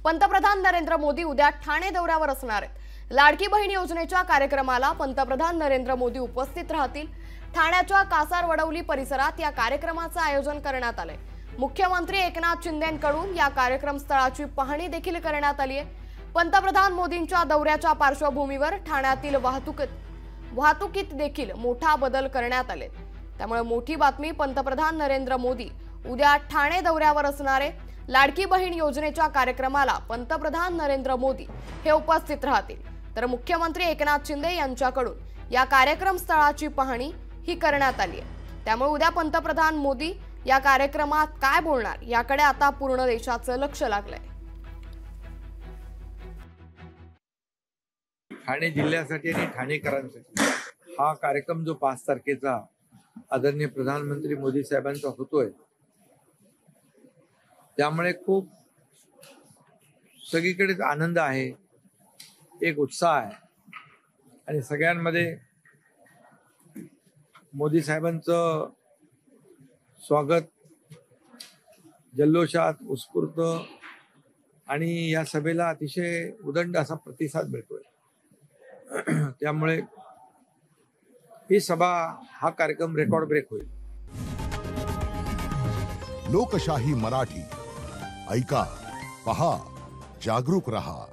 पंतप्रधान नरेंद्र मोदी उद्या ठाणे दौऱ्यावर असणार आहेत। लाडकी बहीण योजनेच्या कार्यक्रमाला पंतप्रधान नरेंद्र मोदी उपस्थित राहतील। ठाण्याच्या कासारवडवली परिसरात या कार्यक्रमाचे आयोजन करण्यात आले। मुख्यमंत्री एकनाथ शिंदेंकडून या कार्यक्रम स्थळाची पाहणी देखील करण्यात आली आहे। पंतप्रधान मोदींच्या दौऱ्याच्या पार्श्वभूमीवर ठाण्यातील वाहतुकीत देखील मोठा बदल करण्यात आले। त्यामुळे मोठी बातमी, पंतप्रधान नरेंद्र मोदी उद्या ठाणे दौऱ्यावर असणारे लाडकी बहीण योजनेच्या कार्यक्रमाला पंतप्रधान नरेंद्र मोदी हे उपस्थित राहतील। तर मुख्यमंत्री एकनाथ शिंदे यांच्याकडून या कार्यक्रम स्थळाची पाहणी ही करण्यात आली आहे। त्यामुळे उद्या पंतप्रधान मोदी या कार्यक्रमात काय बोलणार याकडे आता पूर्ण देशाचं लक्ष लागलंय। ठाणे जिल्ह्यासाठी आणि ठाणेकरांसाठी हा कार्यक्रम जो 5 तारखेचा आदरणीय प्रधानमंत्री मोदी साहेबांचा होतोय, त्यामुळे खूप सगळीकडेच आनंद आहे, एक उत्साह आहे आणि सगळ्यांमध्ये मोदी साहेबांचं स्वागत जल्लोषात उत्स्फूर्त आणि या सभेला अतिशय उदंड असा प्रतिसाद मिळतोय। त्यामुळे ही सभा, हा कार्यक्रम रेकॉर्ड ब्रेक होईल। लोकशाही मराठी ऐका, पहा, जागरूक रहा।